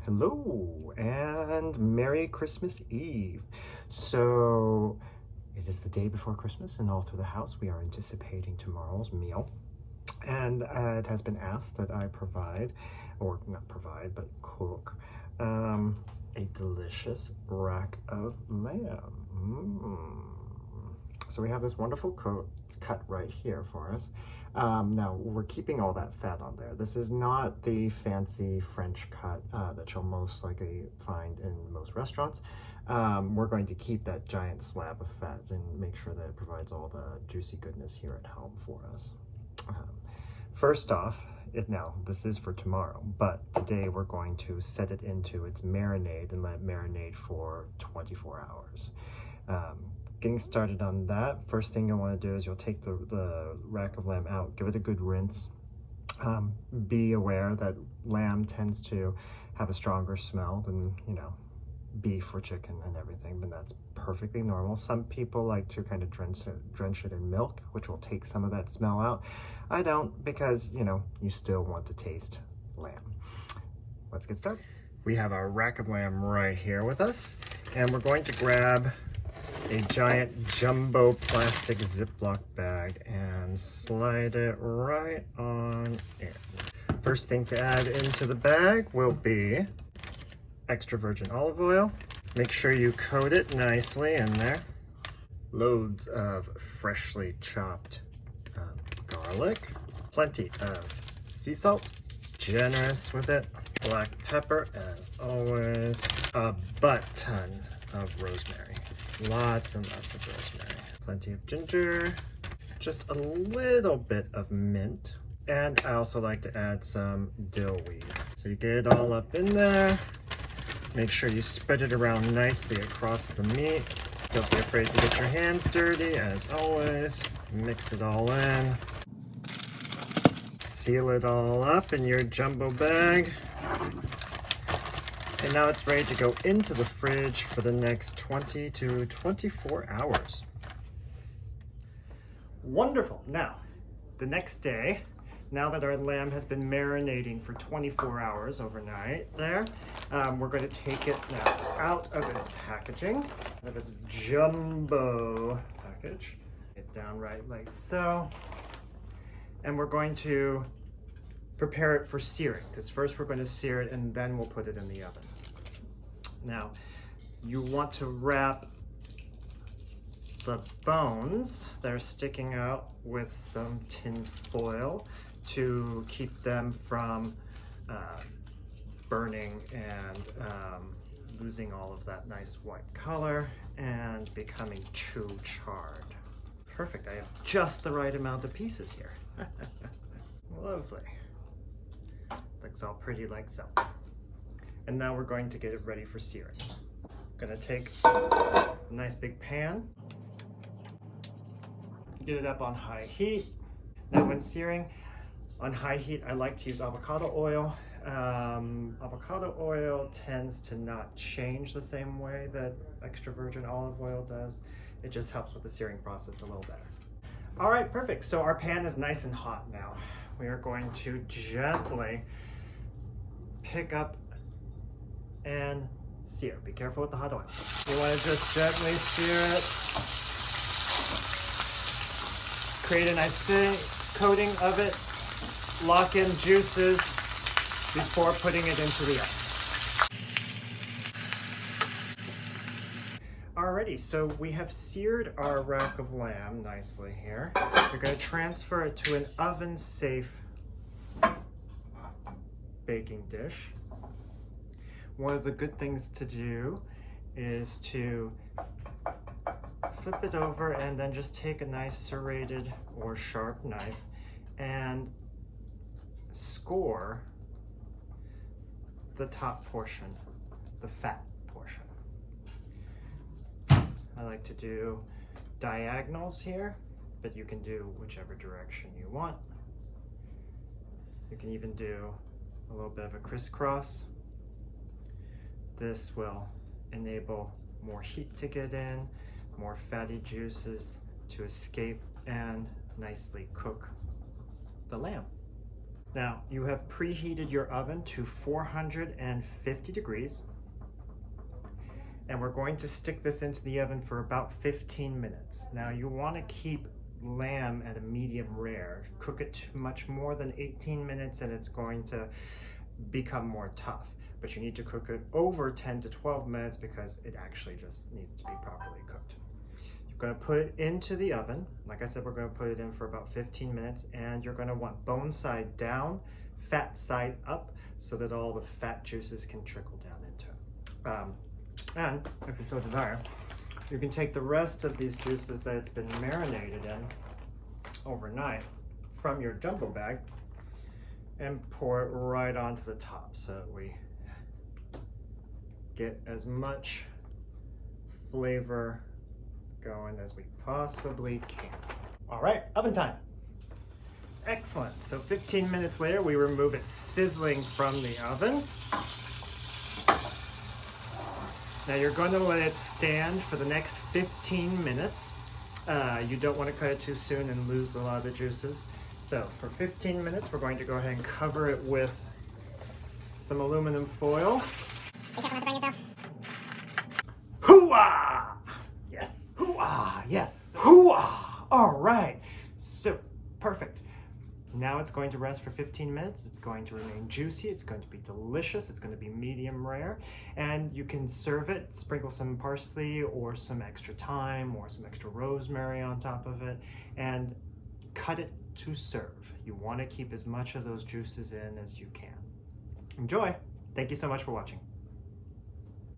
Hello and Merry Christmas Eve. So it is the day before Christmas and all through the house we are anticipating tomorrow's meal. And it has been asked that I provide, or not provide, but cook a delicious rack of lamb. So we have this wonderful cut right here for us. Now we're keeping all that fat on there. This is not the fancy French cut that you'll most likely find in most restaurants. We're going to keep that giant slab of fat and make sure that it provides all the juicy goodness here at home for us. First off, now this is for tomorrow, but today we're going to set it into its marinade and let it marinate for 24 hours. Getting started on that, first thing you'll want to do is you'll take the rack of lamb out, give it a good rinse. Be aware that lamb tends to have a stronger smell than, beef or chicken and everything, but that's perfectly normal. Some people like to kind of drench it in milk, which will take some of that smell out. I don't, because, you still want to taste lamb. Let's get started. We have our rack of lamb right here with us, and we're going to grab a giant jumbo plastic Ziploc bag and slide it right on in. First thing to add into the bag will be extra virgin olive oil. Make sure you coat it nicely in there. Loads of freshly chopped garlic. Plenty of sea salt. Generous with it. Black pepper, as always. A butt-ton of rosemary. Lots and lots of rosemary. Plenty of ginger. Just a little bit of mint. And I also like to add some dill weed. So you get it all up in there. Make sure you spread it around nicely across the meat. Don't be afraid to get your hands dirty, as always. Mix it all in. Seal it all up in your jumbo bag. And now it's ready to go into the fridge for the next 20 to 24 hours. Wonderful. Now, the next day, now that our lamb has been marinating for 24 hours overnight there, we're going to take it now out of its packaging, out of its jumbo package. Get down right like so. And we're going to prepare it for searing, because first we're going to sear it and then we'll put it in the oven. Now, you want to wrap the bones that are sticking out with some tin foil to keep them from burning and losing all of that nice white color and becoming too charred. Perfect, I have just the right amount of pieces here. Lovely. Looks all pretty like so. And now we're going to get it ready for searing. I'm gonna take a nice big pan, get it up on high heat. Now when searing on high heat, I like to use avocado oil. Avocado oil tends to not change the same way that extra virgin olive oil does. It just helps with the searing process a little better. All right, perfect. So our pan is nice and hot now. We are going to gently pick up and sear. Be careful with the hot oil. You want to just gently sear it. Create a nice thin coating of it. Lock in juices before putting it into the oven. Alrighty, so we have seared our rack of lamb nicely here. We're going to transfer it to an oven-safe baking dish. One of the good things to do is to flip it over and then just take a nice serrated or sharp knife and score the top portion, the fat portion. I like to do diagonals here, but you can do whichever direction you want. You can even do a little bit of a crisscross. This will enable more heat to get in, more fatty juices to escape, and nicely cook the lamb. Now, you have preheated your oven to 450 degrees, and we're going to stick this into the oven for about 15 minutes. Now, you want to keep lamb at a medium rare. Cook it too much more than 18 minutes and it's going to become more tough. But you need to cook it over 10 to 12 minutes because it actually just needs to be properly cooked. You're going to put it into the oven. Like I said, we're going to put it in for about 15 minutes, and you're going to want bone side down, fat side up, so that all the fat juices can trickle down into it. And if you so desire, you can take the rest of these juices that it's been marinated in overnight from your jumbo bag and pour it right onto the top so that we get as much flavor going as we possibly can. All right, oven time. Excellent. So 15 minutes later, we remove it sizzling from the oven. Now you're going to let it stand for the next 15 minutes. You don't want to cut it too soon and lose a lot of the juices. So for 15 minutes, we're going to go ahead and cover it with some aluminum foil. Be careful not to burn yourself. Hoo-ah! Yes. Hoo-ah! Yes. Hoo-ah! All right. So, perfect. Now it's going to rest for 15 minutes. It's going to remain juicy. It's going to be delicious. It's going to be medium rare. And you can serve it, sprinkle some parsley or some extra thyme or some extra rosemary on top of it, and cut it to serve. You want to keep as much of those juices in as you can. Enjoy. Thank you so much for watching.